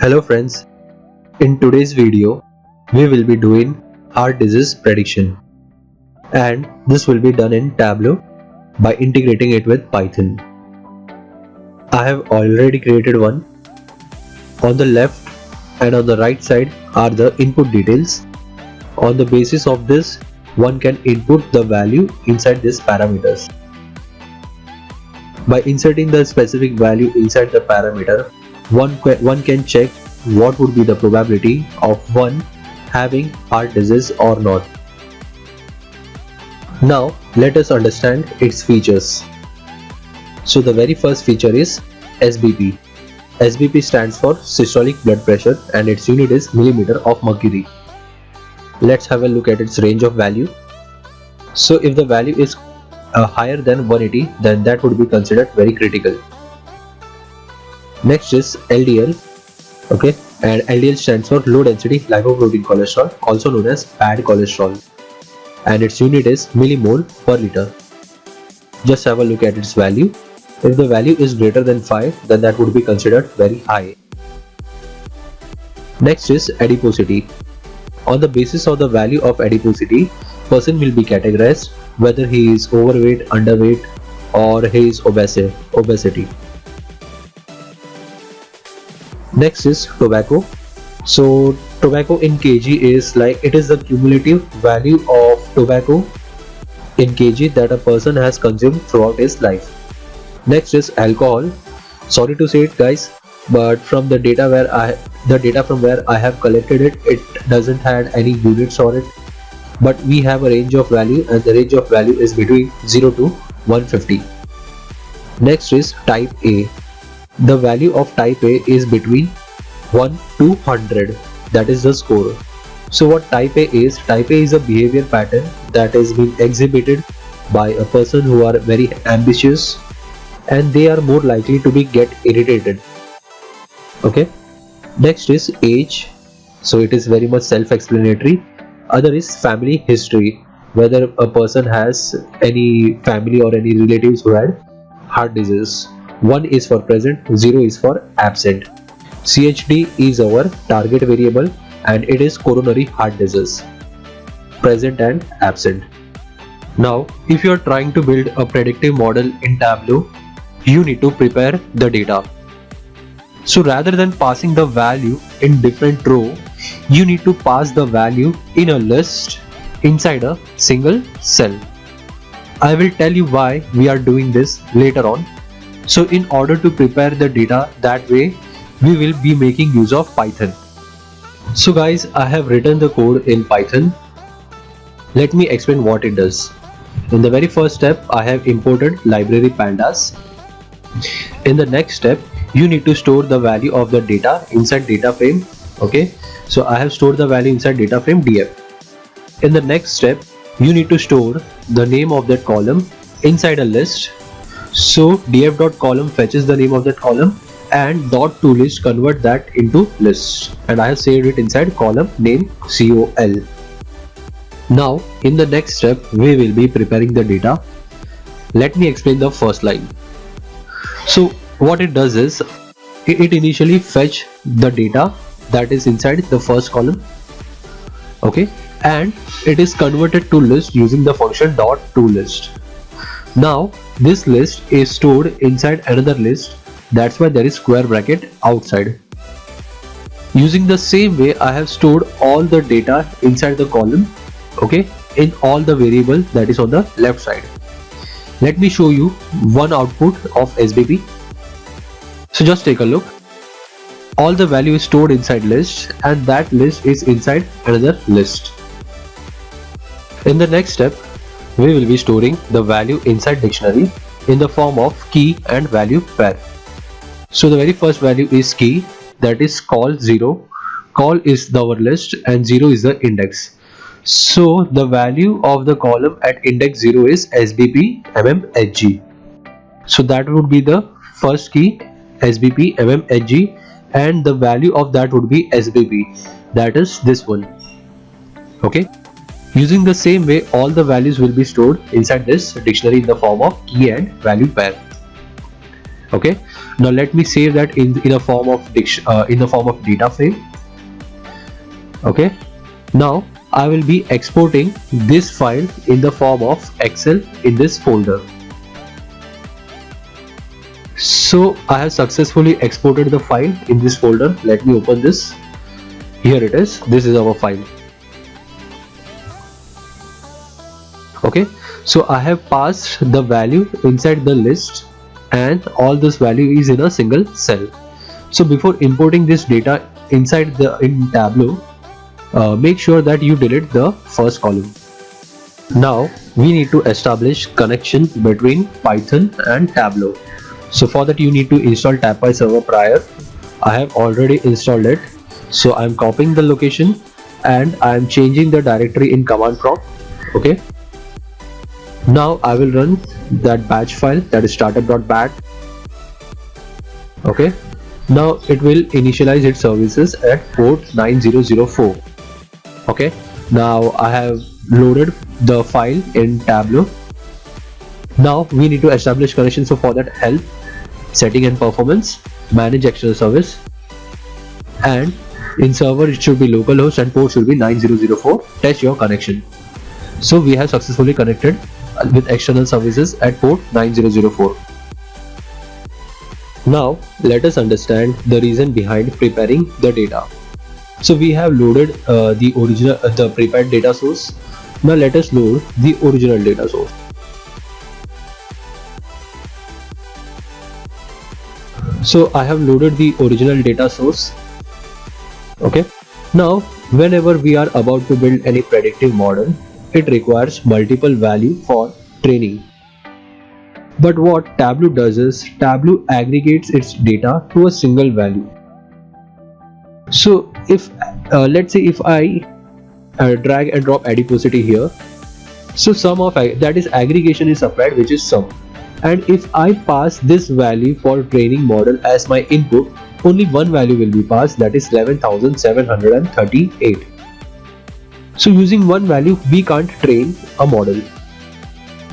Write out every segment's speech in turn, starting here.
Hello friends, in today's video we will be doing heart disease prediction, and this will be done in Tableau by integrating it with Python. I have already created one. On the left and on the right side are the input details. On the basis of this, one can input the value inside these parameters. By inserting the specific value inside the parameter, one can check what would be the probability of one having heart disease or not. Now let us understand its features. So the very first feature is SBP. SBP stands for systolic blood pressure and its unit is millimeter of mercury. Let's have a look at its range of value. So if the value is higher than 180, then that would be considered very critical. Next is LDL. Okay, and LDL stands for low density lipoprotein cholesterol, also known as bad cholesterol, and its unit is millimole per liter. Just have a look at its value. If the value is greater than 5, then that would be considered very high. Next is adiposity. On the basis of the value of adiposity, person will be categorized whether he is overweight, underweight, or he is obesity. Next is tobacco. So tobacco in kg is like it is the cumulative value of tobacco in kg that a person has consumed throughout his life. Next is alcohol. Sorry to say it guys, but from the data from where I have collected it, it doesn't have any units on it. But we have a range of value, and the range of value is between 0 to 150. Next is type A. The value of type A is between 1 to 100. That is the score. So what type A is? Type A is a behavior pattern that is being exhibited by a person who are very ambitious, and they are more likely to get irritated. Okay. Next is age. So it is very much self-explanatory. Other is family history, whether a person has any family or any relatives who had heart disease. 1 is for present, 0 is for absent. CHD is our target variable and it is coronary heart disease, present and absent. Now if you are trying to build a predictive model in Tableau, you need to prepare the data. So rather than passing the value in different row, you need to pass the value in a list inside a single cell. I will tell you why we are doing this later on. So in order to prepare the data that way, we will be making use of Python. So guys, I have written the code in Python. Let me explain what it does. In the very first step, I have imported library pandas. In the next step, you need to store the value of the data inside data frame. Okay, so I have stored the value inside data frame df. In the next step, you need to store the name of that column inside a list. So df.column fetches the name of that column and .toList convert that into list, and I have saved it inside column name col. Now in the next step, we will be preparing the data. Let me explain the first line. So what it does is it initially fetch the data that is inside the first column, okay, and it is converted to list using the function .toList. Now this list is stored inside another list, that's why there is square bracket outside. Using the same way, I have stored all the data inside the column, okay, in all the variables that is on the left side. Let me show you one output of SBP. So just take a look. All the value is stored inside list and that list is inside another list. In the next step, we will be storing the value inside dictionary in the form of key and value pair. So the very first value is key, that is col 0. Col is our list and 0 is the index. So the value of the column at index 0 is SBP MMHG. So that would be the first key, SBP MMHG, and the value of that would be SBP, that is this one. Okay. Using the same way, all the values will be stored inside this dictionary in the form of key and value pair. Okay. Now let me save that in a form of data frame. Okay, now I will be exporting this file in the form of Excel in this folder. So I have successfully exported the file in this folder. Let me open this. Here it is. This is our file. Okay, so I have passed the value inside the list, and all this value is in a single cell. So before importing this data inside in Tableau, make sure that you delete the first column. Now we need to establish connection between Python and Tableau. So for that you need to install TabPy server prior. I have already installed it. So I'm copying the location and I'm changing the directory in command prompt. Okay. Now I will run that batch file, that is startup.bat. Okay. Now it will initialize its services at port 9004. Okay. Now I have loaded the file in Tableau. Now we need to establish connection. So for that, help, setting and performance, manage external service, and in server it should be localhost and port should be 9004. Test your connection. So we have successfully connected with external services at port 9004. Now let us understand the reason behind preparing the data. So we have loaded the prepared data source. Now let us load the original data source. So I have loaded the original data source. Okay. Now whenever we are about to build any predictive model, it requires multiple value for training. But what Tableau does is Tableau aggregates its data to a single value. So if let's say if I drag and drop adiposity here, so sum of that is aggregation is applied, which is sum. And if I pass this value for training model as my input, only one value will be passed, that is 11,738. So using one value we can't train a model.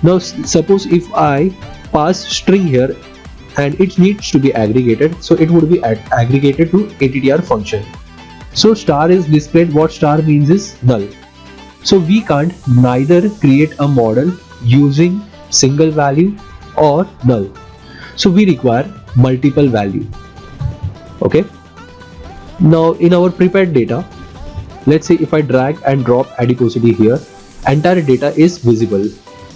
Now suppose if I pass string here and it needs to be aggregated, so it would be aggregated to attr function. So star is displayed. What star means is null. So we can't neither create a model using single value or null. So we require multiple value. Okay. Now in our prepared data, let's say if I drag and drop adiposity here, entire data is visible.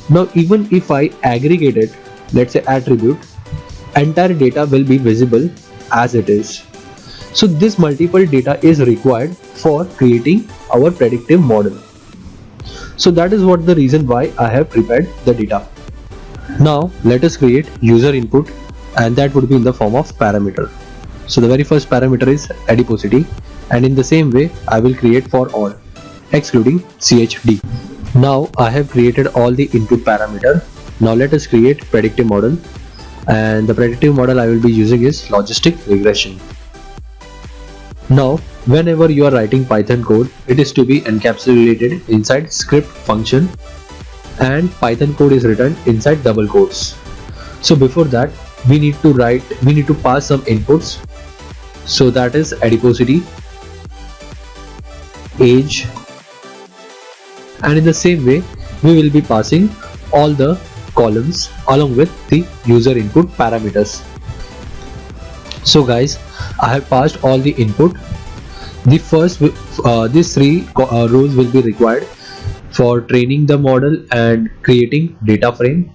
Now even if I aggregate it, let's say attribute, entire data will be visible as it is. So this multiple data is required for creating our predictive model. So that is what the reason why I have prepared the data. Now let us create user input, and that would be in the form of parameter. So the very first parameter is adiposity, and in the same way I will create for all excluding chd. Now I have created all the input parameter. Now let us create predictive model, and the predictive model I will be using is logistic regression. Now whenever you are writing Python code, it is to be encapsulated inside script function, and Python code is written inside double quotes. So before that we need to pass some inputs. So that is adiposity, age, and in the same way we will be passing all the columns along with the user input parameters. So guys, I have passed all the input. The first these three rows will be required for training the model and creating data frame,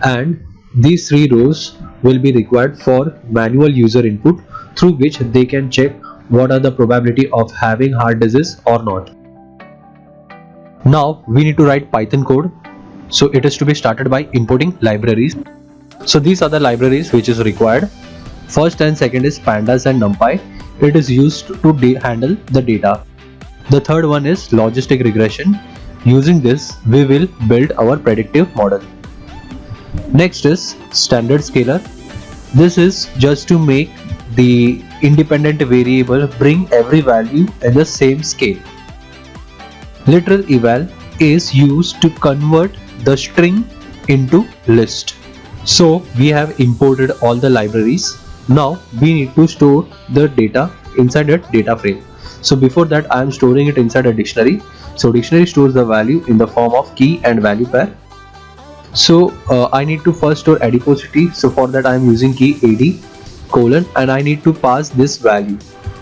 and these three rows will be required for manual user input, through which they can check what are the probability of having heart disease or not. Now we need to write Python code. So it is to be started by importing libraries. So these are the libraries which is required. First and second is pandas and numpy. It is used to handle the data. The third one is logistic regression. Using this we will build our predictive model. Next is standard scaler. This is just to make the independent variable bring every value in the same scale. Literal eval is used to convert the string into list. So we have imported all the libraries. Now we need to store the data inside a data frame. So before that I am storing it inside a dictionary. So dictionary stores the value in the form of key and value pair. So I need to first store adiposity. So for that I am using key ad colon, and I need to pass this value.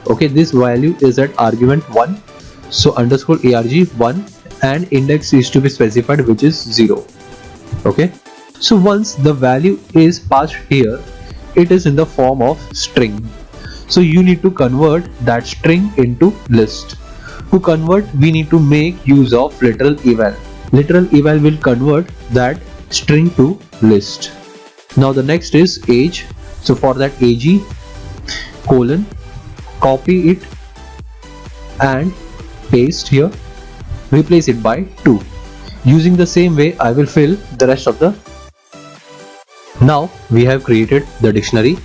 Okay, this value is at argument 1. So underscore arg1, and index is to be specified, which is 0. Okay, so once the value is passed here, it is in the form of string. So you need to convert that string into list. To convert, we need to make use of literal eval. Literal eval will convert that string to list. Now the next is age. So for that ag colon, copy it and paste here, replace it by 2. Using the same way I will fill the rest of the. Now we have created the dictionary.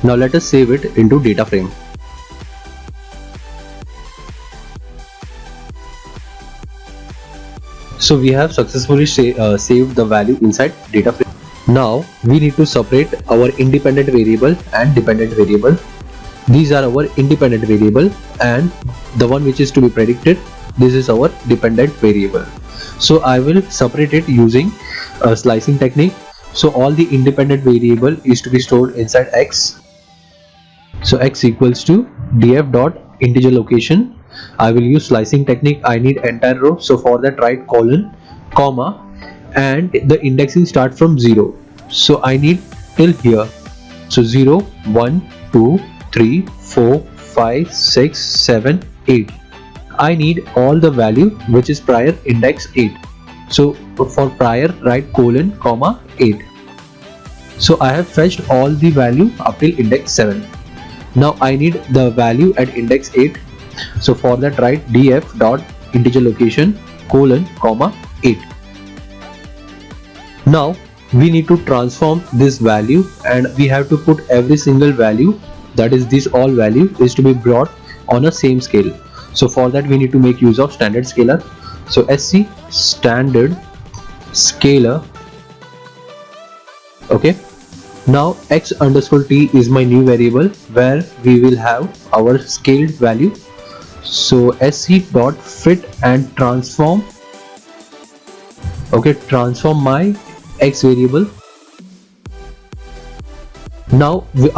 Now let us save it into data frame. So we have successfully saved the value inside data frame. Now we need to separate our independent variable and dependent variable. These are our independent variable, and the one which is to be predicted, this is our dependent variable. So I will separate it using a slicing technique. So all the independent variable is to be stored inside x. So x equals to df dot integer location. I will use slicing technique. I need entire row. So for that, write colon, comma, and the indexing start from 0. So I need till here. So 0, 1, 2, 3, 4, 5, 6, 7, 8. I need all the value which is prior index 8. So for prior, write colon, comma, 8. So I have fetched all the value up till index 7. Now I need the value at index 8. So for that, write df dot integer location colon, comma, 8. Now we need to transform this value, and we have to put every single value, that is this all value is to be brought on a same scale. So for that we need to make use of standard scalar. So sc standard scalar. Okay, now x underscore t is my new variable where we will have our scaled value. So sc dot fit and transform. Okay, transform my x variable. Now we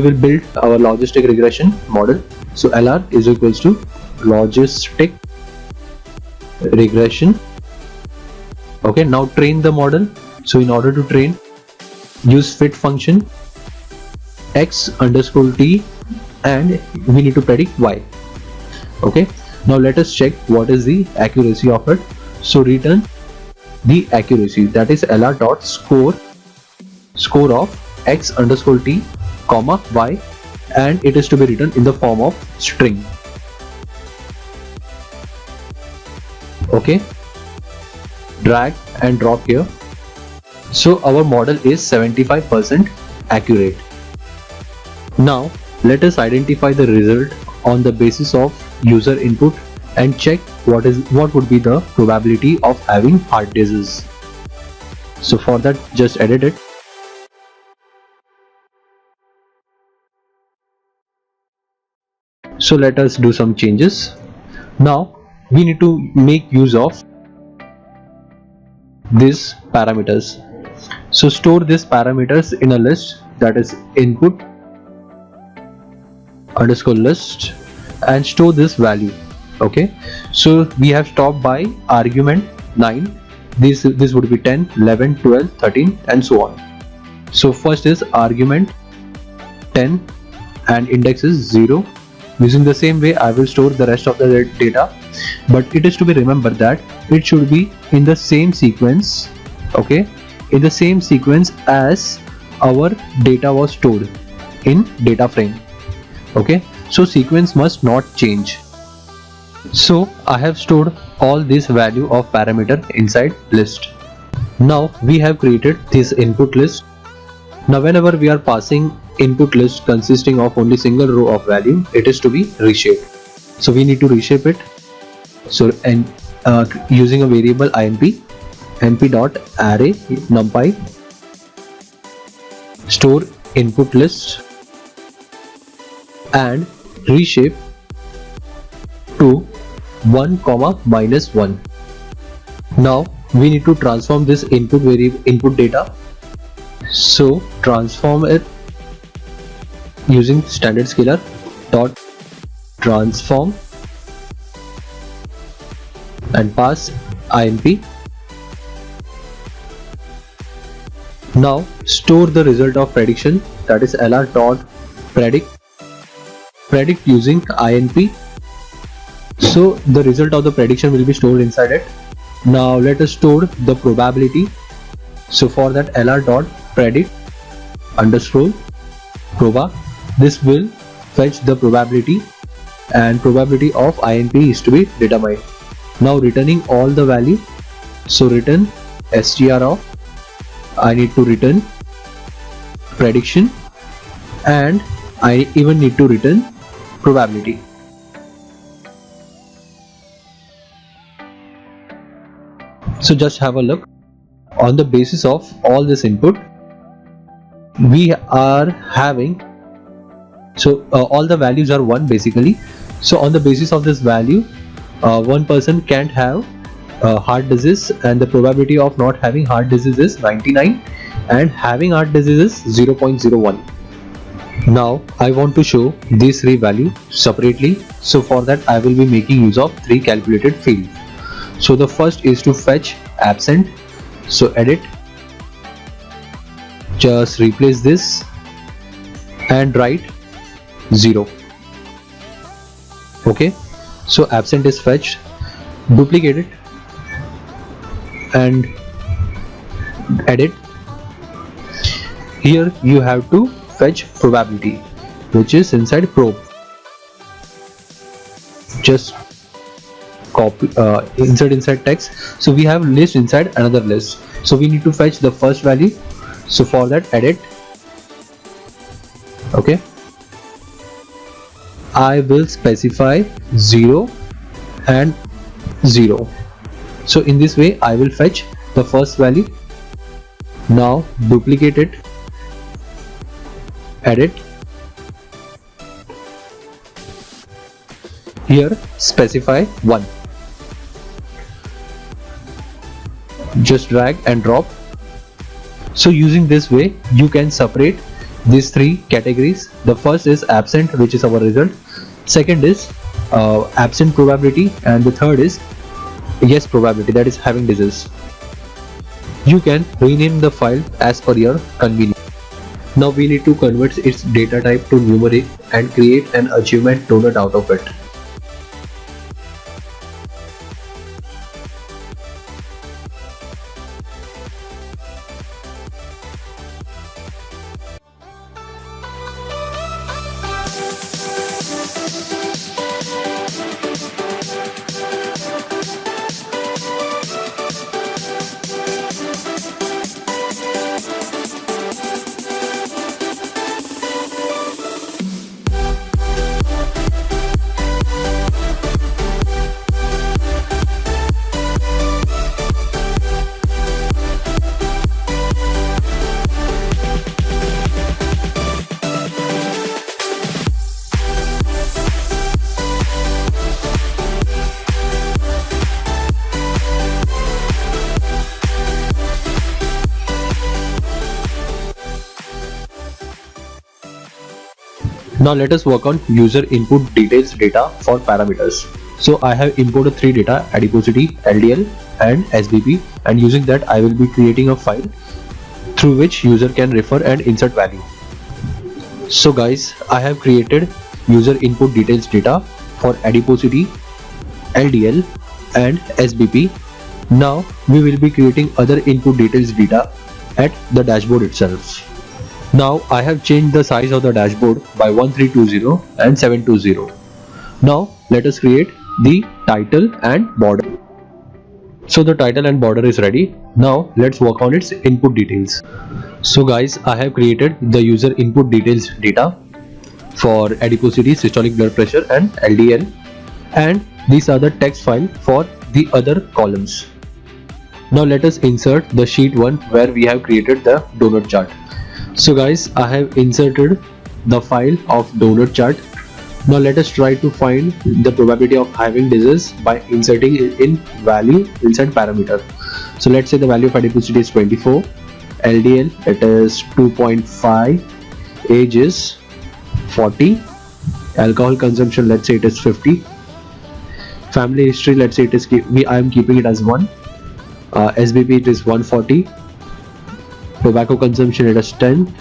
will build our logistic regression model. So LR is equals to logistic regression. Okay, now train the model. So in order to train, use fit function x underscore t, and we need to predict y. Okay, now let us check what is the accuracy of it. So return the accuracy, that is LR dot score of x underscore t, comma, y, and it is to be written in the form of string. Okay, drag and drop here. So our model is 75% accurate. Now let us identify the result on the basis of user input and check what would be the probability of having heart disease. So for that, just edit it. So let us do some changes. Now we need to make use of these parameters. So store these parameters in a list, that is input underscore list, and store this value. Okay, so we have stopped by argument 9. This would be 10, 11, 12, 13, and so on. So first is argument 10 and index is 0. Using the same way, I will store the rest of the data, but it is to be remembered that it should be in the same sequence. Okay, in the same sequence as our data was stored in data frame. Okay, so sequence must not change. So I have stored all this value of parameter inside list. Now we have created this input list. Now whenever we are passing input list consisting of only single row of value, it is to be reshaped. So we need to reshape it. So and using a variable imp dot array numpy store input list and reshape to 1, -1. Now we need to transform this input data. So transform it using standard scalar dot transform and pass INP. Now store the result of prediction, that is LR dot predict using INP. So the result of the prediction will be stored inside it. Now let us store the probability. So for that, LR dot predict underscore proba. This will fetch the probability, and probability of INP is to be determined. Now returning all the value. So return str of, I need to return prediction, and I even need to return probability. So just have a look. On the basis of all this input, we are having, so all the values are 1 basically. So on the basis of this value, one person can't have heart disease, and the probability of not having heart disease is 99, and having heart disease is 0.01. Now I want to show these 3 values separately. So for that, I will be making use of 3 calculated fields. So the first is to fetch absent. So edit, just replace this and write 0. Okay, so absent is fetched, duplicate it and edit. Here you have to fetch probability, which is inside probe. Just copy, inside text. So we have list inside another list, so we need to fetch the first value. So for that, edit. Okay, I will specify 0 and 0. So in this way I will fetch the first value. Now duplicate it, edit. Here specify 1. Just drag and drop. So using this way you can separate these 3 categories. The first is absent, which is our result. Second is absent probability, and the third is yes probability, that is having disease. You can rename the file as per your convenience. Now we need to convert its data type to numeric and create an achievement donut out of it. Now let us work on user input details data for parameters. So I have imported 3 data: adiposity, LDL and SBP, and using that I will be creating a file through which user can refer and insert value. So guys, I have created user input details data for adiposity, LDL and SBP. Now we will be creating other input details data at the dashboard itself. Now I have changed the size of the dashboard by 1320 and 720. Now let us create the title and border. So the title and border is ready. Now let's work on its input details. So guys, I have created the user input details data for adiposity, systolic blood pressure and LDL, and these are the text file for the other columns. Now let us insert the sheet 1 where we have created the donut chart. So guys, I have inserted the file of donut chart. Now let us try to find the probability of having disease by inserting it in value inside parameter. So let's say the value of adiposity is 24, LDL it is 2.5, age is 40, alcohol consumption let's say it is 50, family history let's say it is I am keeping it as 1, SBP it is 140, tobacco consumption it is 10,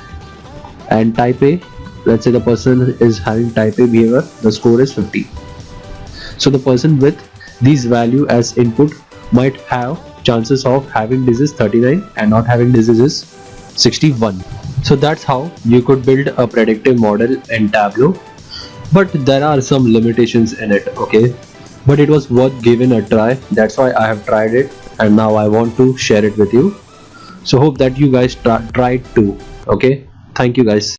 and type A, let's say the person is having type A behavior, the score is 50. So the person with these value as input might have chances of having disease 39 and not having disease is 61. So that's how you could build a predictive model in Tableau, but there are some limitations in it, okay, but it was worth giving a try. That's why I have tried it and now I want to share it with you. So hope that you guys tried too. Okay, thank you guys.